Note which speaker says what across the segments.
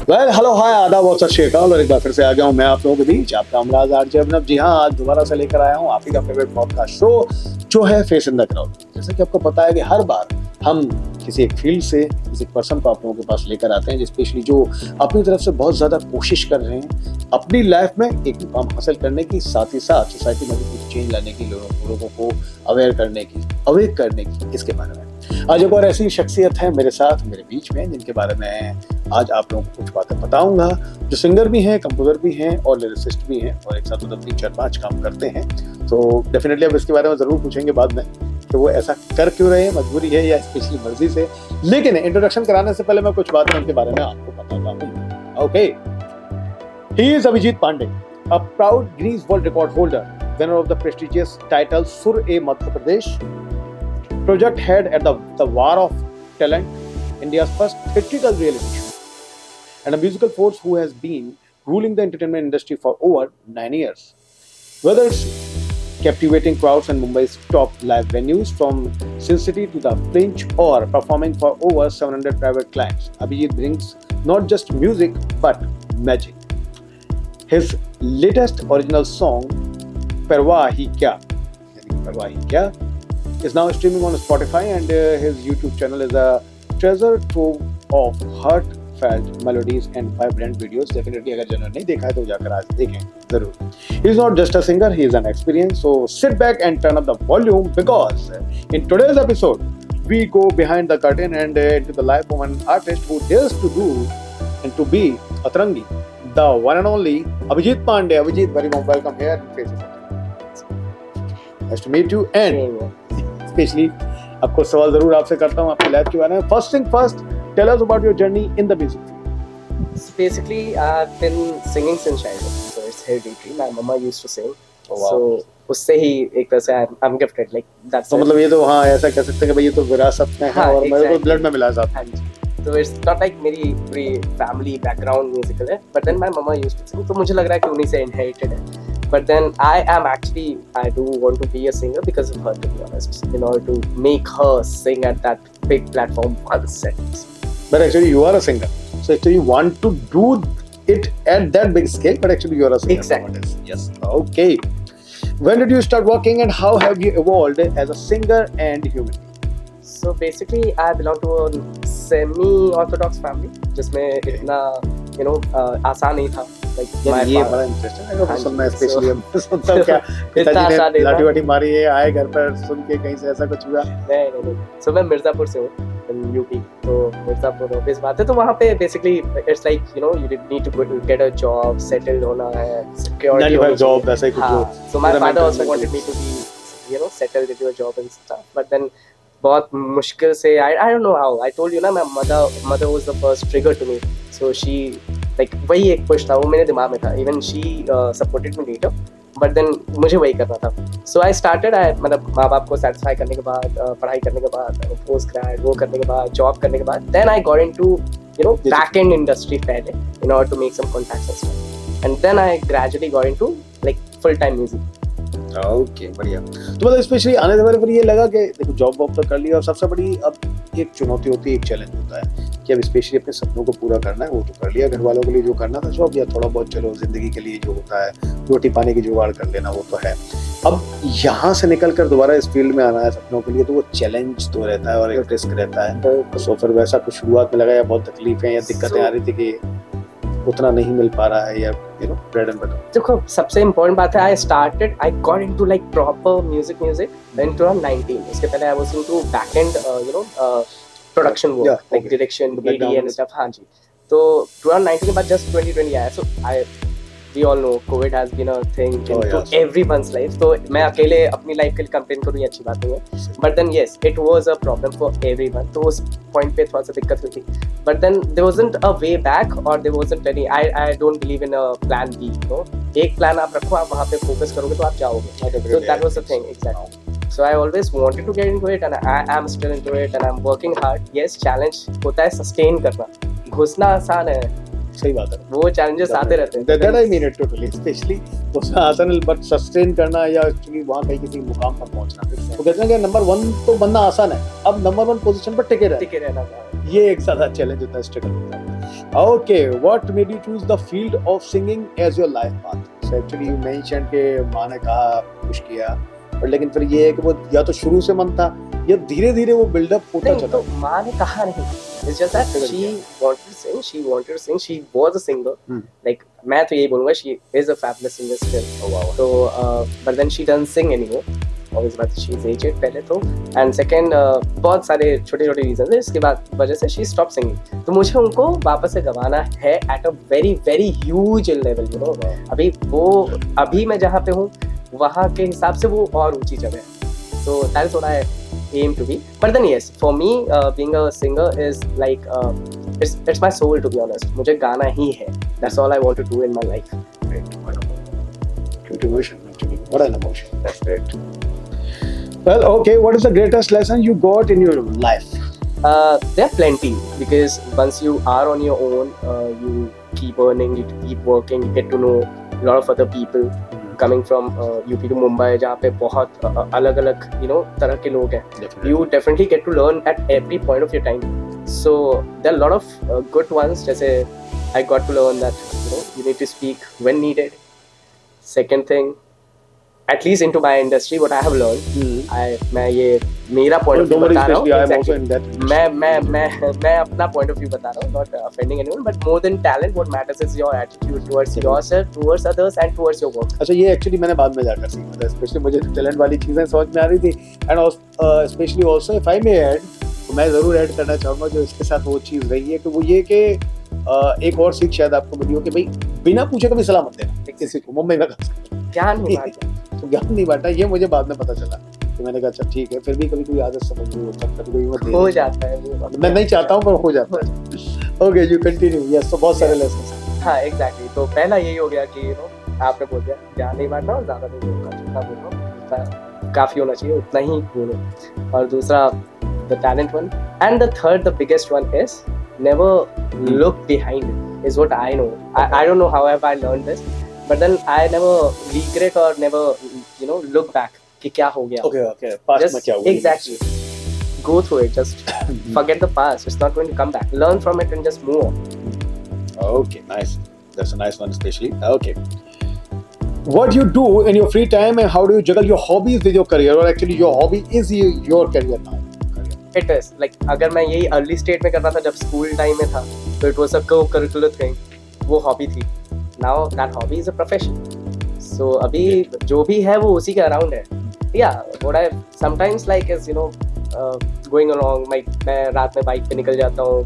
Speaker 1: Well hello hi आदाब और सत श्री अकाल और एक बार फिर से आ गया हूँ मैं आप लोगों के बीच आपका अमराज आरजे अभिनव। जी हाँ, आज दोबारा से लेकर आया हूँ आप ही का फेवरेट पॉडकास्ट शो जो है फेस इन द क्राउड। जैसे कि आपको पता है कि हर बार हम किसी एक फील्ड से किसी पर्सन को आप लोगों के पास लेकर आते हैं स्पेशली जो अपनी तरफ से बहुत ज़्यादा कोशिश कर रहे हैं अपनी लाइफ में एक मुकाम हासिल करने की, साथ ही साथ सोसाइटी में भी कुछ चेंज लाने की, लोगों को अवेयर करने की, अवेक करने की, इसके बारे में आज एक और ऐसी शख्सियत है मेरे साथ मेरे बीच में जिनके बारे में आज आप लोगों को कुछ बातें बताऊंगा, जो सिंगर भी हैं, कंपोजर भी हैं और लिरिसिस्ट भी हैं और एक साथ मतलब 3-4-5 काम करते हैं। तो डेफिनेटली अब इसके बारे में ज़रूर पूछेंगे बाद में कि वो ऐसा कर क्यों रहे हैं, मजबूरी है या स्पेशली मर्जी से। लेकिन इंट्रोडक्शन कराने से पहले मैं कुछ बातें उनके बारे में आपको बताता हूँ। Okay, he is Abhijit Pandey, a proud Guinness world record holder, winner of the prestigious title सुर-ए Madhya Pradesh, project head at the War of Talent, India's first theatrical reality show, and a musical force who has been ruling the entertainment industry for over 9 years. Whether it's captivating crowds in Mumbai's top live venues from Sin City to the Fringe or performing for over 700 private clients, Abhijit brings not just music but magic. His latest original song, Parwaa Hi Kya, is now streaming on Spotify and his YouTube channel is a treasure trove of heartfelt melodies and vibrant videos. Definitely अगर जिन्होंने नहीं देखा है तो जाकर आज देखें जरूर. He is not just a singer, he is an experience. So sit back and turn up the volume because in today's episode we go behind the curtain and into the life of an artist who dares to do and to be Atrangi, the one and only Abhijit Pandey. Abhijit, very warm welcome here. Nice to meet you and specially आपको सवाल जरूर आपसे करता हूँ आपकी life के बारे में. First thing first, tell us about your journey in the music.
Speaker 2: Basically, I've been singing since childhood, so it's hereditary. My mama used to sing, so उससे ही एक तरह से I'm gifted, like that's.
Speaker 1: तो मतलब ये तो हाँ ऐसा कह सकते हैं कि भाई ये तो विरासत में है और मेरे को ब्लड में मिला है.
Speaker 2: हाँ जी. तो it's not like मेरी पूरी फैमिली बैकग्राउंड म्यूजिकल है, but then my mama used to sing, तो मुझे लग रहा है कि उन्हीं से inherited है. But then I do want to be a singer because of her, to be honest, in order to make her sing at that big platform once at least.
Speaker 1: But actually you are a singer, so actually you want to do it at that big scale, but actually you are a singer.
Speaker 2: Exactly.
Speaker 1: Yes. Okay. When did you start working and how have you evolved as a singer and human being?
Speaker 2: So basically I belong to a semi-orthodox family, जिसमें इतना आसान नहीं था.
Speaker 1: Like ये बड़ा interesting है तो सुनना, स्पेशली हम सुनता हूँ क्या पिताजी ने लाठी वाठी मारी है, आए घर पर सुन के कहीं से ऐसा कुछ हुआ?
Speaker 2: नहीं. So मैं मिर्जापुर से हूँ, यूपी. तो मिर्जापुर ऑफिस बात है, तो वहाँ पे basically it's like you need to get a job, settled होना है, security
Speaker 1: जॉब ऐसा ही कुछ.
Speaker 2: So my father also wanted me to be settled into a job and stuff, but then बहुत मुश्किल से I don't know how. I told you ना, my mother was the first trigger to me, so she like वही एक push था, वो मेरे दिमाग में था. Even she supported me later, but then मुझे वही करना था. So I started, मतलब माँ बाप को satisfy करने के बाद, पढ़ाई करने के बाद, post grad वो करने के बाद, job करने के बाद, then I got into back end industry पहले in order to make some contacts and stuff, and then I gradually got into like full time music.
Speaker 1: Okay, बढ़िया. तो मतलब स्पेशली आने से पहले पर ये लगा कि देखो जॉब वॉब तो कर लिया और सबसे बड़ी अब एक चुनौती होती है, एक चैलेंज होता है कि अब स्पेशली अपने सपनों को पूरा करना है. वो तो कर लिया, घर वालों के लिए जो करना था जॉब या थोड़ा बहुत चलो जिंदगी के लिए जो होता है रोटी पानी की जुगाड़ कर लेना वो तो है. अब यहाँ से निकल कर दोबारा इस फील्ड में आना है सपनों के लिए, तो वो चैलेंज तो रहता है और एक रिस्क रहता है. तो फिर वैसा कुछ शुरुआत में लगा या बहुत तकलीफें या दिक्कतें आ रही थी कि उतना नहीं मिल पा रहा है या ब्रेड एंड बटर?
Speaker 2: देखो सबसे इम्पोर्टेंट बात है, I got into like proper music in 2019. उसके पहले I was into back end production work, like direction, AD and stuff. हाँ जी. तो 2019 के बाद just 2020 आया. So we all know COVID has been a thing into everyone's life. तो मैं अकेले अपनी लाइफ के लिए कंप्लेन करूँ ये अच्छी बात नहीं है. But then yes, it was a problem for everyone. तो उस पॉइंट पे थोड़ा सा दिक्कत हुई थी. But then there wasn't a way back or there wasn't any. I don't believe in a plan B. एक प्लान आप रखो, आप वहाँ पे फोकस करोगे तो आप जाओगे. So that was the thing, exactly. So I always wanted to get into it and I am still into it and I'm working hard. Yes, challenge होता है sustain करना. घुसना आसान है.
Speaker 1: सही बात है,
Speaker 2: वो challenges आते रहते हैं.
Speaker 1: That I mean it totally. Especially उसका आसान है, but sustain करना या actually वहाँ कहीं किसी मुकाम पर पहुँचना. तो कहते हैं कि नंबर 1 तो बनना आसान है, अब नंबर 1 पोजीशन पर टिके रहना
Speaker 2: था.
Speaker 1: ये एक ज़्यादा चैलेंज होता है, स्ट्रगल होता है. Okay, what made you choose the field of singing as your life path? So actually you mentioned कि माँ ने कहा पुश किया, पर लेकिन फिर ये है कि वो या तो शुरू से मन था या धीरे धीरे वो बिल्डअप होता
Speaker 2: नहीं
Speaker 1: चला।
Speaker 2: तो माँ ने कहा नहीं, it's just that she wanted to sing, she was a singer. Like मैं तो यही बोलूँगा, she is a fabulous singer still.
Speaker 1: Oh, wow.
Speaker 2: तो but then she doesn't sing anymore. Obviously बात, she is aged पहले तो, and second बहुत सारे छोटे छोटे रीजन है इसके बाद वजह से she stopped singing. तो मुझे उनको वापस से गवाना है at a very very huge level, you know. अभी मैं जहाँ पे हूँ वहाँ के हिसाब से वो और ऊंची जगह है. So that is what I aim to be. But then yes, for me being a singer is like it's my soul, to be honest. मुझे गाना ही है. That's all I want to do in my life.
Speaker 1: Great emotion, actually. What an emotion.
Speaker 2: That's great.
Speaker 1: Well, okay, what is the greatest lesson you got in your life?
Speaker 2: There are plenty, because once you are on your own, you keep earning, you keep working, you get to know a lot of other people coming from UP to Mumbai, जहाँ पे बहुत अलग-अलग you know तरह के लोग हैं. You definitely get to learn at every point of your time. So there are a lot of good ones. जैसे I got to learn that you know you need to speak when needed. Second thing, at least into my industry, what I have learned, मैं ये मेरा point of view बता रहा हूँ. Exactly. मैं अपना point of view बता रहा हूँ, not offending anyone, but more than talent, what matters is your attitude towards yourself, towards others, and towards your work.
Speaker 1: अच्छा, ये actually मैंने बाद में जाकर सीखा था, especially मुझे talent वाली चीजें समझ में आ रही थी, and especially also if I may add, तो मैं जरूर ऐड करना चाहूँगा जो इसके साथ वो चीज रही है कि वो ये कि एक और सीख शायद आपको मिली हो कि भाई बिना पूछे कभी सलाह मत देना किसी को. मुंबई में
Speaker 2: ज्ञान नहीं बांटना.
Speaker 1: तो ज्ञान नहीं बांटा, ये मुझे बाद में पता चला. तो मैंने कहा अच्छा ठीक है, फिर भी कभी कोई आदत समझ नहीं होता, कभी कोई मत
Speaker 2: हो जाता है.
Speaker 1: मैं नहीं चाहता हूँ पर हो जाता है. Okay, you continue. यस, तो बहुत सारे लेसन.
Speaker 2: हाँ एग्जैक्टली. तो पहला यही हो गया कि यू नो आपने बोल दिया ज्ञान नहीं बांटना और ज़्यादा नहीं बोलना, जितना बोलो काफ़ी होना चाहिए, उतना ही बोलो. और दूसरा the talent one, and the third, the biggest one is never look behind, is what I know. I don't know how have I learned this, but then I never regret or never you know look back कि क्या हो गया.
Speaker 1: Okay, past में क्या हुआ.
Speaker 2: Exactly. Go through it, just forget the past, it's not going to come back. Learn from it and just move on.
Speaker 1: Okay, nice. That's a nice one especially. Okay. What you do in your free time and how do you juggle your hobbies with your career, or actually your hobby is your career now?
Speaker 2: It is like अगर मैं यही early state में कर रहा था जब school time में था, तो it was a co-curricular thing, वो हॉबी थी. Now that hobby is a profession. So अभी जो भी है वो उसी के अराउंड है. या what I sometimes like is you know going along, मैं रात में बाइक पे निकल जाता हूँ,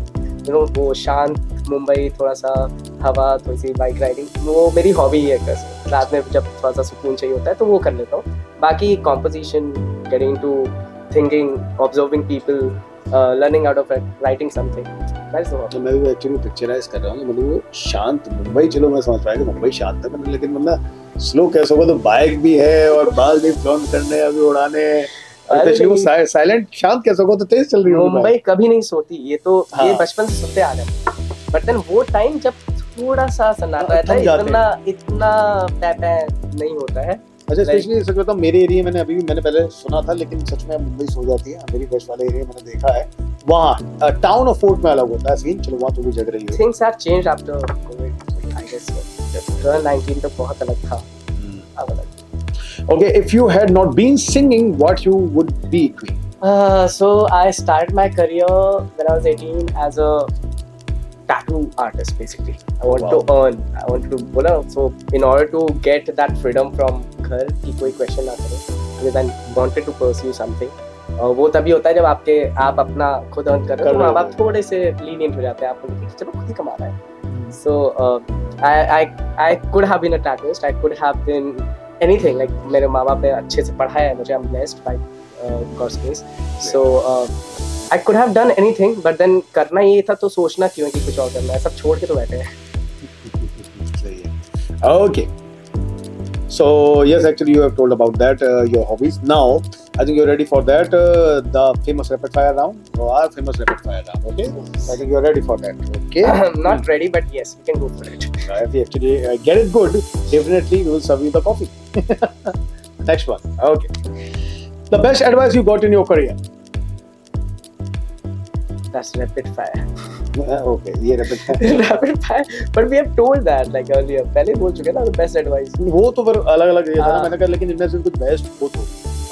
Speaker 2: यू नो वो शांत मुंबई, थोड़ा सा हवा, थोड़ी सी बाइक राइडिंग, वो मेरी हॉबी ही है. कैसे रात में जब थोड़ा सा सुकून चाहिए होता है तो वो कर लेता हूँ. बाकी composition, getting to thinking, observing people, learning out of it, writing something. That's the hobby.
Speaker 1: मैं भी एक्चुअली पिक्चराइज कर रहा हूँ, मतलब वो शांत मुंबई, चलो मैं समझ पाया कि मुंबई शांत है, लेकिन मतलब स्लो कैसे होगा, तो बाइक भी है और बाल भी फ्लॉन्ट करने, अभी उड़ाने, स्पेशली वो साइलेंट शांत कैसे होगा, तो तेज चल रही है.
Speaker 2: मुंबई कभी नहीं सोती, ये तो ये बचपन से सुनते आ रहे हैं. बट देन वो टाइम जब थोड़ा सा सन्नाटा रहता है, इतना पैपै नहीं होता है.
Speaker 1: अच्छा, स्पेशली सच बताऊं, मेरे एरिया मैंने पहले सुना था, लेकिन सच में मुंबई सो जाती है. मेरी वेस्ट वाले एरिया मैंने देखा है, वहाँ टाउन और फोर्ट में अलग होता है सीन. चलो वहाँ तो भी जग रही है.
Speaker 2: Things have changed after COVID, I guess. 2019 तक बहुत अलग था. अब अलग.
Speaker 1: Okay, if you had not been singing, what you would be doing?
Speaker 2: So I started my career when I was 18 as a tattoo artist basically. I wanted to earn, I wanted to बोला. So in order to get that freedom from घर की कोई question ना करे, because I wanted to pursue something. वो तभी होता है जब आप अपना खुद अर्न कर रहे हो, तो माँ बाप थोड़े से लीनियंट हो जाते हैं आपको, कि चलो खुद ही कमा रहा है. So I could have been a tattooist, I could have been anything. Like मेरे माँ बाप ने अच्छे से पढ़ाया है मुझे, I'm blessed by God's grace. So I could have done anything, but then करना ये था, तो सोचना क्यों है कि कुछ और करना है. सब छोड़ के तो बैठे हैं.
Speaker 1: Okay. So yes, actually you have told about that, your hobbies. Now I think you're ready for that, the famous rapid fire round, or our famous rapid fire round. Okay, I think you're ready for that. Okay.
Speaker 2: Not ready, but yes, we can go for it.
Speaker 1: If you actually get it good, definitely we will serve you the coffee. Next one. Okay. The best advice you got in your career?
Speaker 2: That's rapid fire.
Speaker 1: Okay, ये rapid fire.
Speaker 2: Rapid fire, but we have told that like earlier. पहले बोल चुके ना the best advice.
Speaker 1: वो तो फिर अलग-अलग ये था ना,
Speaker 2: हाँ।
Speaker 1: मैंने कहा लेकिन इनमें से कुछ बेस्ट हो तो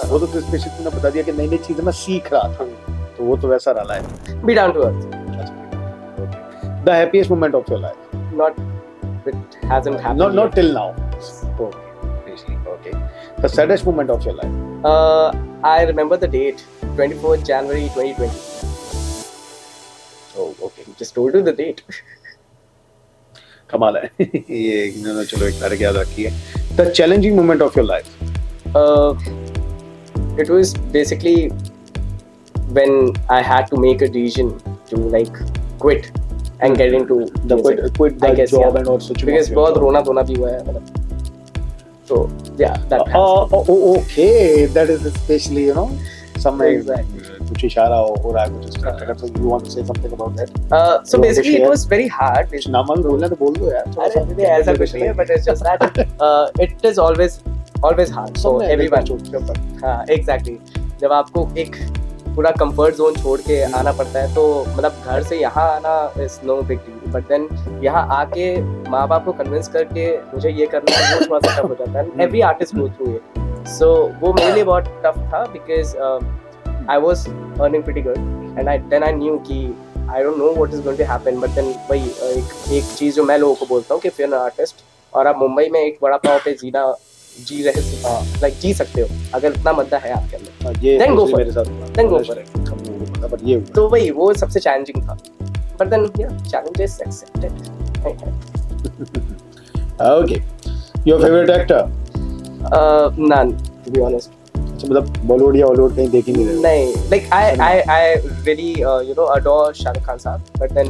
Speaker 1: वो तो स्पेसिफिक तूने बता दिया कि नई-नई चीजें मैं सीख रहा था, तो वो तो वैसा रहा है.
Speaker 2: Be down to earth.
Speaker 1: The happiest moment of your life.
Speaker 2: Not it hasn't happened.
Speaker 1: Not till now. Okay. The saddest moment of your life.
Speaker 2: I remember the date, 24th January 2020.
Speaker 1: Oh, okay.
Speaker 2: Just told you the date.
Speaker 1: कमाल है. ये इन्होंने चलो एक तारीख याद रखी है. The challenging moment of your life.
Speaker 2: It was basically when I had to make a decision to like quit and get into
Speaker 1: The
Speaker 2: music.
Speaker 1: quit
Speaker 2: I
Speaker 1: the
Speaker 2: guess,
Speaker 1: job
Speaker 2: yeah.
Speaker 1: and also switching
Speaker 2: Because
Speaker 1: off your
Speaker 2: बहुत
Speaker 1: job.
Speaker 2: रोना धोना भी हुआ है मतलब. So yeah, that happened.
Speaker 1: Okay. That is especially some
Speaker 2: Exactly.
Speaker 1: कुछ इशारा हो रहा है कुछ इस तरह का. So you want to say something about that?
Speaker 2: So
Speaker 1: You want to
Speaker 2: basically it
Speaker 1: share?
Speaker 2: was very hard.
Speaker 1: कुछ नामल बोलना तो बोल दो यार. थोड़ा सा.
Speaker 2: अरे ऐसा कुछ नहीं है, but it's just that it is always hard for everyone. हाँ exactly. जब आपको एक पूरा कंफर्ट जोन छोड़ के आना पड़ता है तो मतलब घर से यहाँ आना is no big deal, but then यहाँ आके माँ बाप को कन्विंस करके मुझे ये करना है वो थोड़ा सा टफ हो जाता है. Every artist go through it. सो वो मेरे लिए बहुत टफ था because I was earning pretty good and I knew कि I don't know what is going to happen, but then वही एक चीज़ जो मैं लोगों को बोलता हूँ कि फिर आर्टिस्ट और आप मुंबई में एक बड़ा पाव पे जी सकते हो अगर इतना मद्दा है आपके अंदर.
Speaker 1: ये
Speaker 2: Then go for
Speaker 1: मेरे साथ
Speaker 2: Then go for it.
Speaker 1: But ये
Speaker 2: तो वही वो सबसे चैलेंजिंग था, but then challenges accepted.
Speaker 1: Okay. Your favorite actor?
Speaker 2: None, to be honest.
Speaker 1: अच्छा मतलब बॉलीवुड या हॉलीवुड कहीं देख ही नहीं रहे.
Speaker 2: नहीं, like I really adore Shah Rukh Khan साहब, but then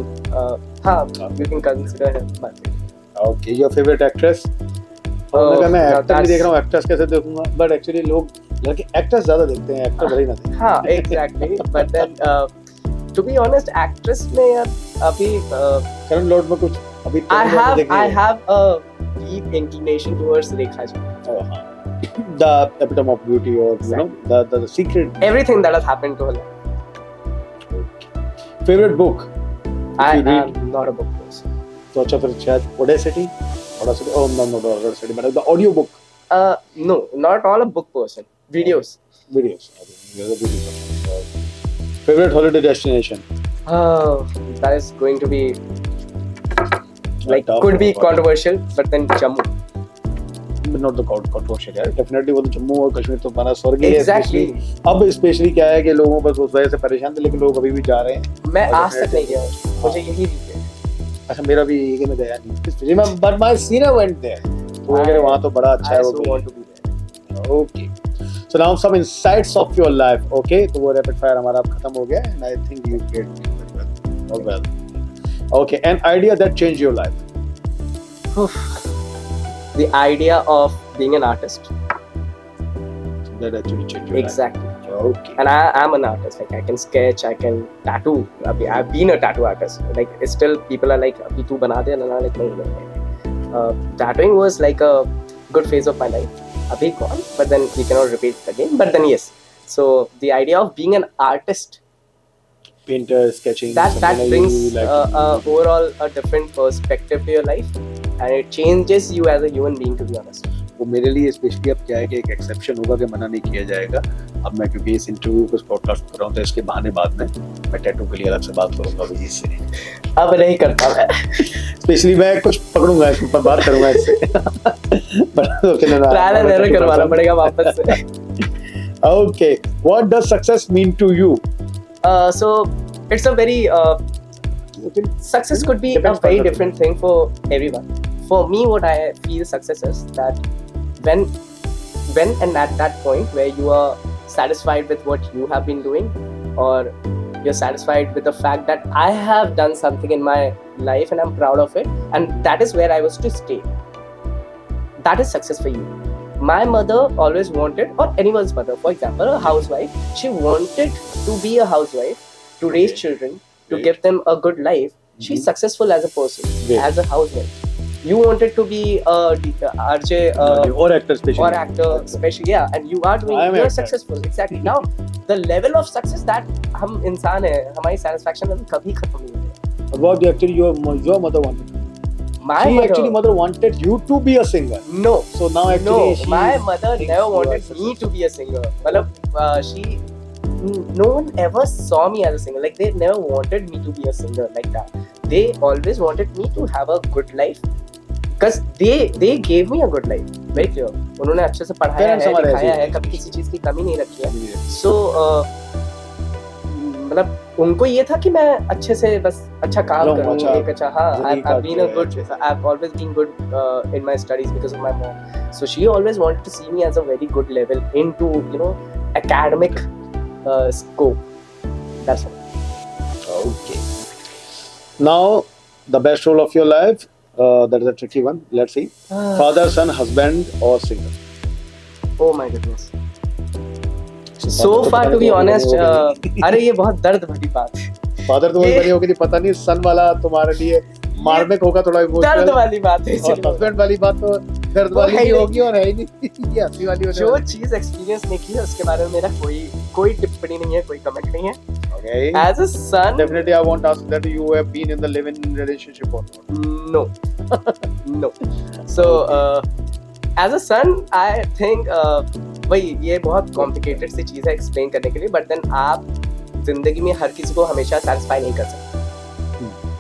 Speaker 2: हाँ you can consider him my favorite.
Speaker 1: Okay. Your favorite actress? मैं एक्टर भी देख रहा हूँ, एक्ट्रेस कैसे देखूंगा, बट एक्चुअली लोग लड़के एक्ट्रेस ज्यादा देखते हैं, एक्टर भले ही ना देखें.
Speaker 2: हाँ exactly, but then to be honest actress में यार अभी
Speaker 1: करण लॉर्ड में कुछ अभी
Speaker 2: I have a deep inclination towards Rekha ji.
Speaker 1: the epitome of beauty or the secret.
Speaker 2: Everything that has happened to her life.
Speaker 1: Favorite book?
Speaker 2: I
Speaker 1: you read?
Speaker 2: am not a book person.
Speaker 1: तो अच्छा फिर शायद Audacity, oh no, not Audacity, but the audio book.
Speaker 2: No, not all a book person. Videos.
Speaker 1: Videos. You're a video person. Favorite holiday destination?
Speaker 2: That is going to be like
Speaker 1: Tough,
Speaker 2: could be
Speaker 1: tough.
Speaker 2: controversial, but then Jammu.
Speaker 1: But not the controversial यार. Definitely वो तो जम्मू और कश्मीर तो हमारा स्वर्ग ही है.
Speaker 2: Exactly.
Speaker 1: अब specially क्या है कि लोगों बस उस वजह से परेशान थे, लेकिन लोग अभी भी जा रहे हैं.
Speaker 2: मैं आज तक नहीं गया, मुझे यही है.
Speaker 1: अच्छा मेरा भी ये मैं गया नहीं. But my senior went there. तो अगर वहाँ तो बड़ा अच्छा
Speaker 2: I
Speaker 1: है
Speaker 2: also
Speaker 1: वो.
Speaker 2: want to be there.
Speaker 1: Okay. So now some insights of your life. Okay, तो वो rapid fire हमारा अब खत्म हो गया, and I think you did very well. Okay, an idea that changed your life.
Speaker 2: The idea of being an artist.
Speaker 1: That actually changed your
Speaker 2: Exactly.
Speaker 1: life. Okay.
Speaker 2: And I am an artist. Like I can sketch, I can tattoo. I've been a tattoo artist. Like it's still people are like, "Abhi tu bana de," and I'm like, "No." Tattooing was like a good phase of my life. Abhi gone, but then we cannot repeat it again. But then yes. So the idea of being an artist,
Speaker 1: Painter, sketching.
Speaker 2: that
Speaker 1: something like
Speaker 2: brings
Speaker 1: you like
Speaker 2: overall a different perspective to your life, and it changes you as a human being. To be honest.
Speaker 1: वो मेरे लिए specially अब क्या है कि एक exception होगा कि मना नहीं किया जाएगा. अब मैं क्योंकि इस इंटरव्यू को पॉडकास्ट कर रहा हूँ तो इसके बहाने बाद में मैं टैटू के लिए अलग से बात करूंगा अभी इससे.
Speaker 2: अब नहीं करता मैं.
Speaker 1: स्पेशली मैं कुछ पकड़ूंगा इसके ऊपर बात करूंगा इससे.
Speaker 2: ट्रायल एंड एरर करवाना पड़ेगा वापस से.
Speaker 1: Okay, what does success mean to you?
Speaker 2: So it's a very success could be a very different thing for everyone. For me, what I feel success is that when and at that point where you are satisfied with what you have been doing, or you're satisfied with the fact that I have done something in my life and I'm proud of it, and that is where I was to stay. That is success for you. My mother always wanted, or anyone's mother, for example, a housewife, she wanted to be a housewife, to raise children, to
Speaker 1: Right.
Speaker 2: give them a good life. She's successful as a person,
Speaker 1: Right.
Speaker 2: as a housewife. You wanted to be a RJ
Speaker 1: or actor specially.
Speaker 2: or actor, especially, yeah, and you are doing,
Speaker 1: I am
Speaker 2: you are
Speaker 1: actor.
Speaker 2: successful. Exactly. Now, the level of success that हम इंसान है, हमारी satisfaction level कभी खत्म नहीं होती.
Speaker 1: What actually your mother wanted?
Speaker 2: My
Speaker 1: She
Speaker 2: mother,
Speaker 1: actually mother wanted you to be a singer.
Speaker 2: no,
Speaker 1: So now actually
Speaker 2: no,
Speaker 1: she
Speaker 2: my mother
Speaker 1: thinks
Speaker 2: never
Speaker 1: you
Speaker 2: wanted
Speaker 1: are
Speaker 2: me to be a singer. She, no one ever saw me as a singer. Like they never wanted me to be a singer like that. They always wanted me to have a good life, because they gave me a good life. Very clear. उन्होंने अच्छे से पढ़ाया
Speaker 1: Parents
Speaker 2: है,
Speaker 1: हमारे
Speaker 2: लिखाया
Speaker 1: ऐसे ही
Speaker 2: है, कभी किसी चीज की कमी नहीं रखी है.
Speaker 1: है.
Speaker 2: So मतलब उनको ये था कि मैं अच्छे से बस अच्छा काम
Speaker 1: रहूं,
Speaker 2: करूं,
Speaker 1: अच्छा
Speaker 2: एक अच्छा, हाँ,
Speaker 1: जिंदगी
Speaker 2: I've been a
Speaker 1: काट
Speaker 2: good,
Speaker 1: के अच्छे से.
Speaker 2: I've always been good in my studies because of my mom. So she always wanted to see me as a very good level into, you know, academic scope. That's all.
Speaker 1: Okay. Now the best role of your life. That is a tricky one. Let's see. Father, son, husband, or singer.
Speaker 2: Oh my goodness. So far, to be honest, अरे ये बहुत दर्द भरी बात है.
Speaker 1: Father तो वही बनी होगी, नहीं पता नहीं. सन वाला तुम्हारे लिए मार्मिक होगा, थोड़ा
Speaker 2: दर्द
Speaker 1: इमोशनल.
Speaker 2: वाली बात है.
Speaker 1: और हस्बैंड वाली बात तो दर्द
Speaker 2: वो
Speaker 1: वाली
Speaker 2: है
Speaker 1: भी
Speaker 2: ही
Speaker 1: होगी और है ही नहीं. ये हंसी वाली होने
Speaker 2: जो
Speaker 1: वाली.
Speaker 2: चीज एक्सपीरियंस नहीं की है उसके बारे में मेरा कोई टिप्पणी नहीं है, कोई कमेंट नहीं है.
Speaker 1: Okay.
Speaker 2: As a son,
Speaker 1: Definitely, I won't ask that you have been in the live-in relationship or not.
Speaker 2: no, no. So, as a son, I think वही ये बहुत कॉम्प्लिकेटेड सी चीज़ है एक्सप्लेन करने के लिए, बट देन आप जिंदगी में हर किसी को हमेशा सेटिस्फाई नहीं कर सकते.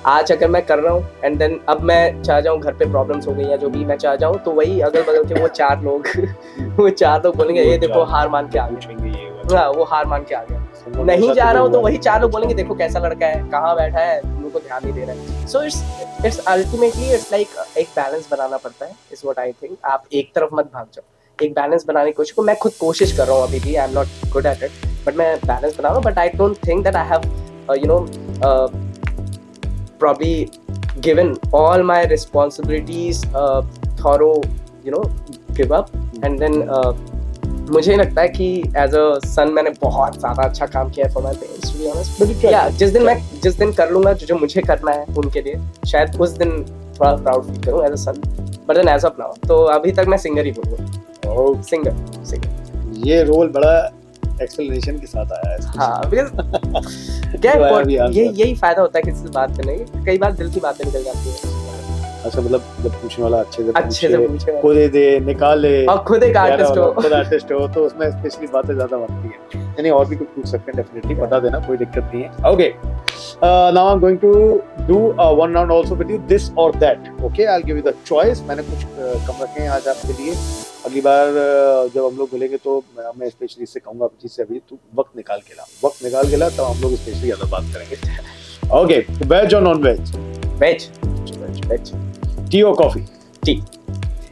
Speaker 2: आज अगर मैं कर रहा हूँ एंड देन अब मैं चाह जाऊँ, घर पे प्रॉब्लम्स हो गई या जो भी, मैं चाह जाऊँ तो वही अगल बगल के वो चार लोग बोलेंगे ये देखो हार मान के आ गया. हाँ, वो हार मान के आ गया. नहीं जा रहा हूँ तो वही चार लोग बोलेंगे देखो कैसा लड़का है, कहाँ बैठा है, तुम लोग को ध्यान नहीं दे रहा है. So it's ultimately it's like एक बैलेंस बनाना पड़ता है, इज व्हाट आई थिंक. आप एक तरफ मत भाग जाओ, एक बैलेंस बनाने की कोशिश करो. मैं खुद कोशिश कर रहा हूँ अभी भी, I am not good at it, but मैं बैलेंस बना रहा हूँ. But I don't think that I have you know probably given all my responsibilities thorough, you know, give up. And then मुझे लगता है कि एज अ सन मैंने बहुत ज़्यादा अच्छा काम किया है for my parents, to be honest. या जिस दिन कर लूँगा जो मुझे करना है उनके लिए, शायद उस दिन थोड़ा प्राउड फील करूँ as a son. But then as of now तो अभी तक मैं सिंगर ही बोलूँगा. सिंगर.
Speaker 1: ये रोल बड़ा एक्सप्लेनेशन के साथ आया है.
Speaker 2: हाँ, because क्या यही फायदा होता है किसी से बात करने की. कई बार दिल की बातें निकल जाती है.
Speaker 1: अच्छा, मतलब जब पूछने वाला अच्छे से
Speaker 2: पूछे,
Speaker 1: खुद दे निकाले,
Speaker 2: और खुद एक
Speaker 1: आर्टिस्ट हो तो उसमें स्पेशली बातें ज्यादा बनती है. यानी और भी कुछ पूछ सकते हैं, डेफिनेटली बता देना, कोई दिक्कत नहीं है. Okay, now I am going to do one round also with you, this और that. Okay, I will give you the choice. मैंने कुछ कम रखे हैं आज आपके लिए. अगली बार जब हम लोग मिलेंगे तो मैं स्पेशली इससे कहूंगा जिससे अभी तू वक्त निकाल के ला तब हम लोग स्पेशली ज्यादा बात करेंगे. ओके, वेज और नॉन वेज?
Speaker 2: वेज.
Speaker 1: टी और कॉफी?
Speaker 2: टी.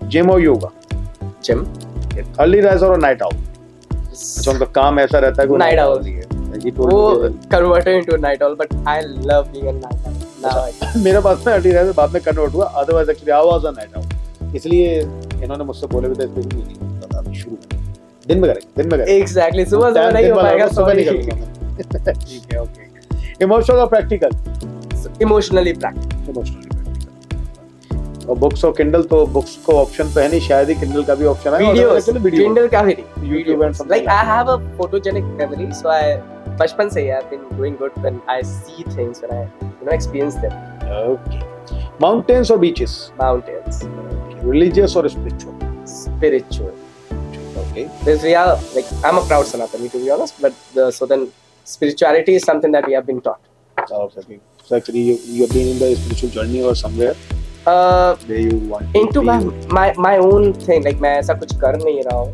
Speaker 1: जिम और योगा?
Speaker 2: जिम.
Speaker 1: अर्ली राइजर और नाइट आउट? अच्छा, उनका काम ऐसा रहता है कि
Speaker 2: नाइट आउट. वो converted into night out, but I love being a night out.
Speaker 1: मेरे पास में अर्ली राइजर बाद में कन्वर्ट हुआ, otherwise actually I was a night out. इसलिए इन्होंने मुझसे बोले भी थे नहीं शुरू दिन में करें.
Speaker 2: एग्जैक्टली, सुबह नहीं हो पाएगा,
Speaker 1: सुबह नहीं करूंगा. ठीक है, ओके. इमोशनल और प्रैक्टिकल?
Speaker 2: Emotionally practical.
Speaker 1: और बुक्स और किंडल, तो बुक्स को ऑप्शन तो है नहीं, शायद ही किंडल का भी ऑप्शन है.
Speaker 2: किंडल का भी नहीं,
Speaker 1: YouTube and something
Speaker 2: like I have a photogenic memory, so I बचपन से I've been doing good when I see things, when I experience them.
Speaker 1: Okay. Mountains or beaches?
Speaker 2: Mountains.
Speaker 1: Okay. Religious or spiritual?
Speaker 2: Spiritual.
Speaker 1: Okay.
Speaker 2: Like I'm a proud Sanatani, to be honest, but so then spirituality is something that we have been taught.
Speaker 1: Okay. So actually you have been in the spiritual journey or somewhere where you want
Speaker 2: into my own thing, like मैं ऐसा कुछ कर नहीं रहा हूँ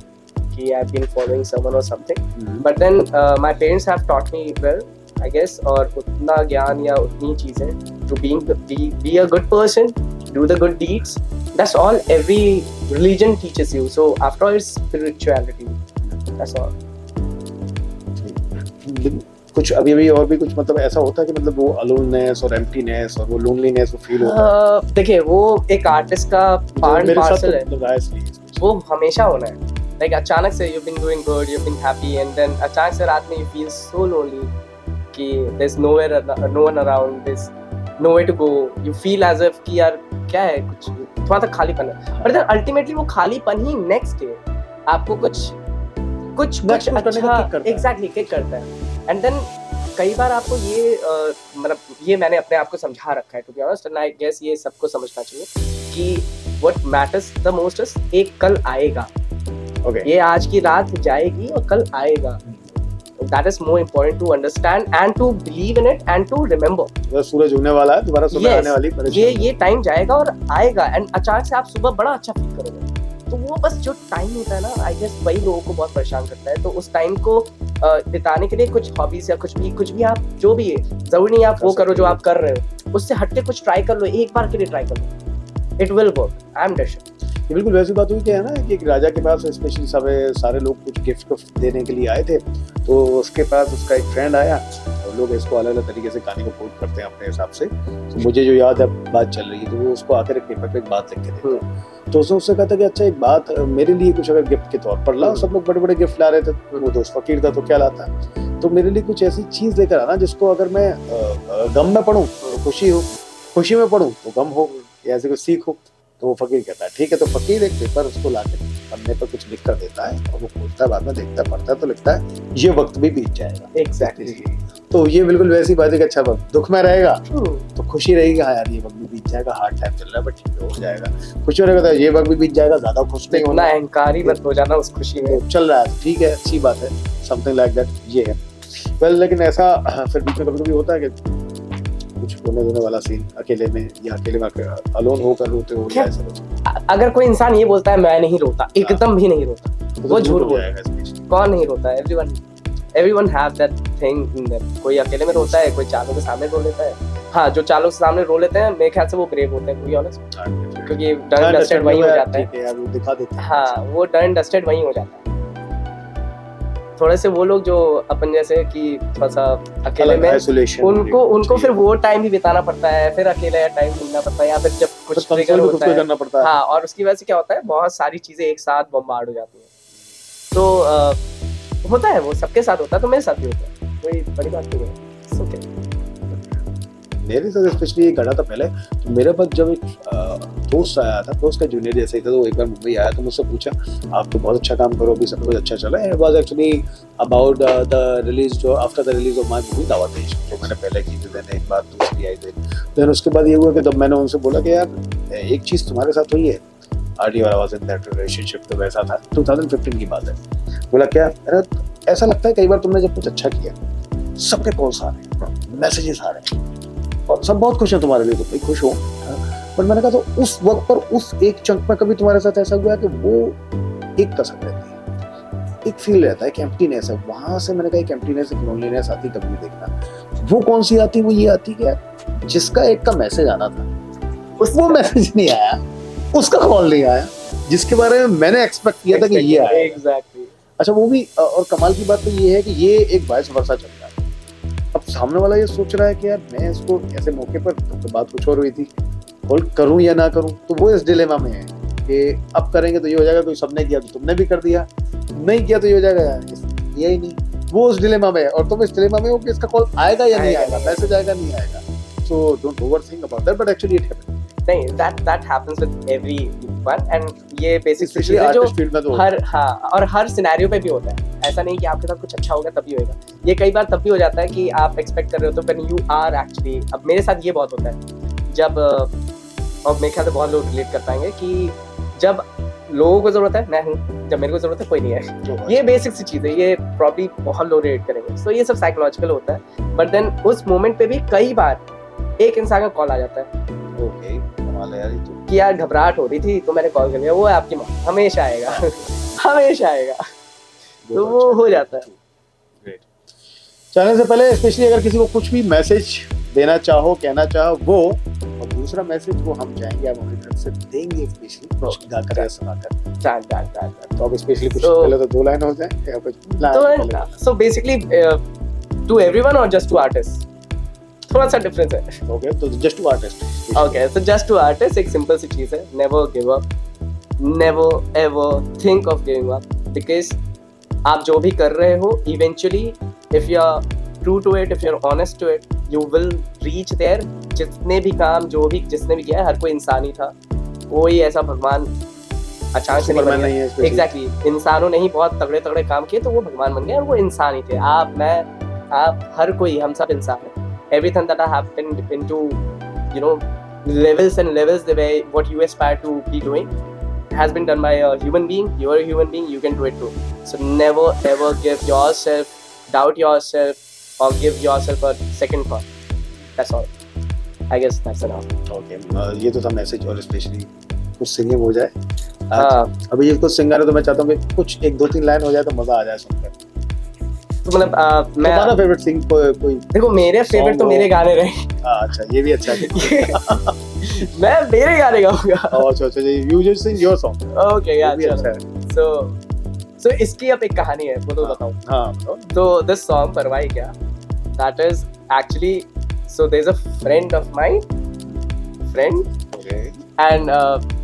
Speaker 2: कि I've been following someone or something, but then my parents have taught me well, I guess, और उतना ज्ञान या उतनी चीजें to be a good person, do the good deeds. That's all every religion teaches you. So after all, it's spirituality. That's all.
Speaker 1: कुछ अभी और भी कुछ मतलब ऐसा होता है कि मतलब वो अलोननेस और एम्प्टीनेस और वो लोनलीनेस वो फील होता है?
Speaker 2: देखिए, वो एक आर्टिस्ट का पार्ट पार्सल है, वो हमेशा होना है. लाइक अचानक से you've been doing good, you've been happy, and then अचानक से रात में you feel so lonely कि there's no one around, there's nowhere to go. You feel as if कि यार क्या है, कुछ थोड़ा सा खालीपन है. But then ultimately वो खालीपन ही next day आपको कुछ अच्छा exactly किक करता है. And then कई बार आपको ये मतलब ये मैंने अपने आप को समझा रखा है to be honest, and I guess ये सबको समझना चाहिए कि what matters the most is एक कल आएगा।
Speaker 1: Okay.
Speaker 2: ये आज की रात जाएगी और कल आएगा। That is more important to understand and to believe in it and to remember.
Speaker 1: सूरज उगने वाला है, दोबारा सुबह आने वाली,
Speaker 2: ये टाइम जाएगा और आएगा, एंड अचानक से आप सुबह बड़ा अच्छा फील करोगे। तो वो बस जो टाइम होता है ना, आई गेस वही लोगों को बहुत परेशान करता है। तो उस टाइम को बिताने के लिए कुछ हॉबीज या कुछ भी आप जो भी है, जरूरी नहीं आप वो करो जो आप कर रहे हो, उससे हटके कुछ ट्राई कर लो, एक बार के लिए ट्राई कर लो, it will work, I am sure.
Speaker 1: ये बिल्कुल वैसी बात हुई क्या है ना कि एक राजा के पास स्पेशली सारे लोग कुछ गिफ्ट देने के लिए आए थे, तो उसके पास उसका एक फ्रेंड आया और लोग इसको अलग अलग तरीके से कहानी को कोट करते हैं अपने हिसाब से। तो मुझे जो याद है बात चल रही है, तो वो उसको आकर एक पेपर पे एक बात लिख के देता, तो उसने कहा था कि अच्छा एक बात मेरे लिए कुछ अगर गिफ्ट के तौर पर ला। सब लोग बड़े बड़े गिफ्ट ला रहे थे, वो दोस्त फकीर था तो क्या लाता, तो मेरे लिए कुछ ऐसी चीज लेकर आना जिसको अगर मैं गम में पढ़ूं तो खुशी हो, खुशी में पढ़ूं तो गम हो, या ऐसे कुछ सीख हो। तो वो फकीर कहता है ठीक है। तो फकीर एक पेपर उसको लाके पन्ने पर कुछ लिख कर देता है और वो खोलता है, बाद में देखता है, पढ़ता है तो लिखता है ये वक्त भी बीत जाएगा।
Speaker 2: एग्जैक्टली।
Speaker 1: तो ये बिल्कुल वैसी बात है कि अच्छा वक्त दुख में रहेगा तो खुशी रहेगी, हाँ यार ये वक्त भी बीत जाएगा, हार्ड टाइम चल रहा है बट ठीक हो जाएगा। खुशी रहेगा तो ये वक्त भी बीत जाएगा, ज्यादा खुश नहीं होना,
Speaker 2: अहंकारी मत हो जाना उस खुशी में।
Speaker 1: चल रहा है ठीक है, अच्छी बात है, समथिंग लाइक दैट ये है। वेल लेकिन ऐसा फिर बीच में कभी-कभी होता है कि कुछ रोने वाला सीन अकेले में या अकेले में अलोन होकर रोते हो, या ऐसा
Speaker 2: अगर कोई इंसान ये बोलता है मैं नहीं रोता, एकदम भी नहीं रोता, वो झूठ बोलेगा। कौन नहीं रोता है? Everyone have that thing in them. कोई अकेले में रोता है, कोई चालों के सामने रो लेता है। हाँ, जो चालों के सामने रो लेते हैं मेरे ख्याल से वो ब्रेव होते हैं, टू बी ऑनेस्ट, क्योंकि डन डस्टेड वही हो जाता है।
Speaker 1: यार वो दिखा देते हैं।
Speaker 2: हाँ, वो डन डस्टेड वही हो जाता है। थोड़े से वो लोग जो अपन जैसे कि थोड़ा सा अकेले में, उनको फिर वो टाइम भी बिताना पड़ता है, फिर अकेले टाइम ढूंढना पड़ता है, या फिर जब कुछ ट्रिगर होता है करना पड़ता है। हाँ, और उसकी वजह से क्या होता है, बहुत सारी चीजें एक साथ बम्बार्ड हो जाती हैं। तो होता है, वो सबके साथ होता है, तो मेरे साथ भी होता है, कोई बड़ी बात नहीं है। ओके,
Speaker 1: मेरे साथ स्पेशली घड़ा था पहले। तो मेरे पास जब एक दोस्त आया था, दोस्त का जूनियर जैसे ही था, तो एक बार मुंबई आया तो मुझसे पूछा आप तो बहुत अच्छा काम करो, अभी सब कुछ अच्छा चला है। It was actually about the release, जो after the release of my movie Dawat Desh, जो मैंने पहले की थी। देन एक बार दूसरी आई थी। देन उसके बाद ये हुआ कि जब मैंने उनसे बोला कि यार एक चीज़ तुम्हारे साथ हुई है, RD was in that relationship, तो वैसा था 2015 की बात है। बोला क्या? ऐसा लगता है कई बार तुमने जब कुछ अच्छा किया, सबके कॉल्स आ रहे हैं, मैसेजेस आ रहे हैं और सब बहुत खुश हैं तुम्हारे लिए, तो भाई खुश हो। पर मैंने कहा तो उस वक्त पर उस एक चंक में कभी तुम्हारे साथ ऐसा हुआ कि वो एक कसक रहती है, एक फील रहता है कि एम्प्टीनेस है, वहां से मैंने कहा एक एम्प्टीनेस, एक लोनलीनेस आती कभी भी देखना। वो कौन सी आती? वो ये आती कि जिसका एक का मैसेज आना था, वो मैसेज नहीं आया, उसका कॉल नहीं आया, जिसके बारे में मैंने एक्सपेक्ट किया था कि ये आया।
Speaker 2: एग्जैक्टली।
Speaker 1: अच्छा, वो भी, और कमाल की बात तो ये है कि ये एक वाइस वर्सा चल रहा है। अब सामने वाला ये सोच रहा है कि यार मैं इसको ऐसे मौके पर, तो बात कुछ और हुई थी, कॉल करूं या ना करूं, तो वो इस डिलेमा में है कि अब करेंगे तो ये हो जाएगा, कोई सबने किया तो तुमने भी कर दिया, नहीं किया तो ये हो जाएगा ये ही नहीं। वो उस डिलेमा में है और तुम इस डिलेमा में हो कि इसका कॉल आएगा या नहीं आएगा, मैसेज आएगा नहीं आएगा। So don't overthink about that, but actually it happens.
Speaker 2: नहीं, that happens with everyone, and ये बेसिक
Speaker 1: स्पेशली आर्टिस्ट फील्ड में तो
Speaker 2: और हर सिनेरियो पे भी होता है। ऐसा नहीं कि आपके साथ कुछ अच्छा होगा तभी होगा, ये कई बार तब भी हो जाता है कि आप एक्सपेक्ट कर रहे हो, तो व्हेन यू आर एक्चुअली, अब मेरे साथ ये बहुत होता है जब, और मेरे ख्याल से बहुत लोग रिलेट कर पाएंगे कि जब लोगों को जरूरत है मैं हूँ, जब मेरे को जरूरत है कोई नहीं है। ये बेसिक सी चीज़ है, ये प्रॉब्ली बहुत लोग रिलेट करेंगे। सो ये सब साइकोलॉजिकल होता है, बट देन उस मोमेंट पे भी कई बार एक इंसान का कॉल आ जाता है कि यार घबराहट हो रही थी तो मैंने कॉल कर लिया, वो है आपकी माँ, हमेशा आएगा हमेशा आएगा, तो वो हो जाता है।
Speaker 1: चलने से पहले स्पेशली अगर किसी को कुछ भी मैसेज देना चाहो, कहना चाहो, वो और दूसरा मैसेज वो हम चाहेंगे आप हमारी तरफ से देंगे, स्पेशली कुछ गाकर या सुनाकर। तो अब स्पेशली कुछ पहले तो 2 लाइन हो जाए या कुछ।
Speaker 2: सो बेसिकली टू एवरीवन और जस्ट टू आर्टिस्ट, थोड़ा सा डिफरेंस है।
Speaker 1: ओके, तो just to artist.
Speaker 2: Okay, so just to artist एक सिंपल सी चीज है, never give up, never ever think of giving up, because आप जो भी कर रहे हो, eventually if you are true to it, if you are honest to it, you will reach there. जितने भी काम जो भी जिसने भी किया है, हर कोई इंसान ही था, कोई ऐसा भगवान अचानक से नहीं बन गया। एग्जैक्टली, इंसानों ने ही बहुत तगड़े तगड़े काम किए तो वो भगवान बन गए, और वो इंसान ही थे। आप, मैं, आप हर कोई, हम सब इंसान हैं. Everything that I happened into, you know, levels and levels, the way what you aspire to be doing has been done by a human being. You are a human being, you can do it too. So never ever give yourself, doubt yourself, or give yourself a second thought. That's all. I guess that's enough.
Speaker 1: Okay, ये तो था message. और specially कुछ singing हो जाए.
Speaker 2: हाँ.
Speaker 1: अभी ये कुछ सिंगर है तो मैं चाहता हूँ कि कुछ 1-2-3 लाइन हो जाए तो मजा आ जाए सुनकर.
Speaker 2: तो मतलब मैं
Speaker 1: तुम्हारा फेवरेट सिंग कोई?
Speaker 2: देखो मेरे फेवरेट तो मेरे गाने रहे.
Speaker 1: अच्छा, ये भी अच्छा है.
Speaker 2: मैं मेरे गाने गाऊंगा.
Speaker 1: अच्छा, you just sing your song.
Speaker 2: Okay या
Speaker 1: भी अच्छा है.
Speaker 2: सो इसकी अब एक कहानी है, वो तो बताऊं.
Speaker 1: हाँ.
Speaker 2: तो दिस सॉन्ग परवाही क्या, that is actually, so there is a friend of mine,
Speaker 1: okay.
Speaker 2: And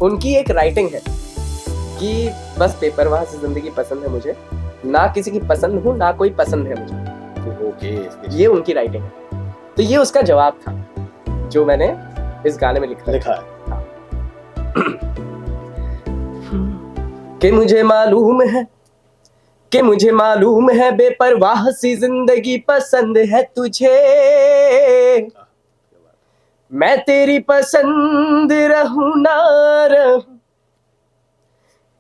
Speaker 2: उनकी एक राइटिंग है कि बस बेपरवाह सी जिंदगी पसंद है मुझे, ना किसी की पसंद हूँ ना कोई पसंद है मुझे.
Speaker 1: ओके.
Speaker 2: ये उनकी राइटिंग है. तो ये उसका जवाब था जो मैंने इस गाने में लिखा
Speaker 1: है.
Speaker 2: कि मुझे मालूम है बेपरवाह सी जिंदगी पसंद है तुझे, मैं तेरी पसंद रहूं ना रहूं,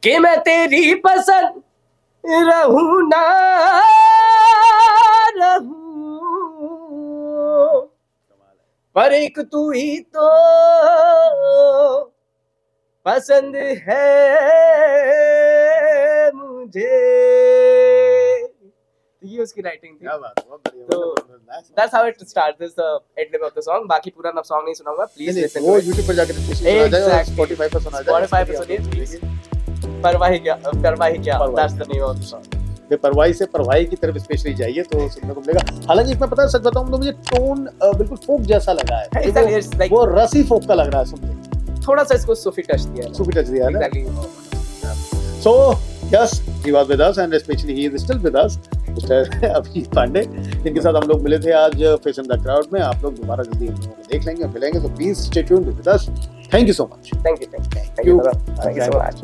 Speaker 2: कि मैं तेरी पसंद रहूं ना रहूं, पर एक तू ही तो पसंद है मुझे. ये उसकी राइटिंग थी.
Speaker 1: क्या बात, बहुत बढ़िया.
Speaker 2: तो that's how it starts. This is the end of the song. बाकी पूरा ना सॉन्ग नहीं सुनाऊंगा, प्लीज लिसन.
Speaker 1: वो YouTube पर जाकर सुना जाए, Spotify पर सुना जाए.
Speaker 2: Spotify पे सुनिए. परवाही क्या, that's the name of the song.
Speaker 1: बेपरवाही से परवाही की तरफ स्पेशली जाइए तो सुनने को मिलेगा. हालांकि इसमें पता है, सच बताऊं तो मुझे टोन बिल्कुल फोक जैसा लगा है. वो रसी फोक का लग रहा है सुनने.
Speaker 2: थोड़ा सा इसको सूफी टच दिया है.
Speaker 1: सूफी टच दिया है.
Speaker 2: Exactly.
Speaker 1: So yes, he was with us and especially he is still with us. Mister Abhijeet Pandey, जिनके साथ हम लोग मिले थे आज फेस इन द क्राउड में. आप लोग दोबारा जल्दी इन लोगों को देख लेंगे और मिलेंगे. तो please stay tuned with us. Thank you so much.
Speaker 2: Thank you so much.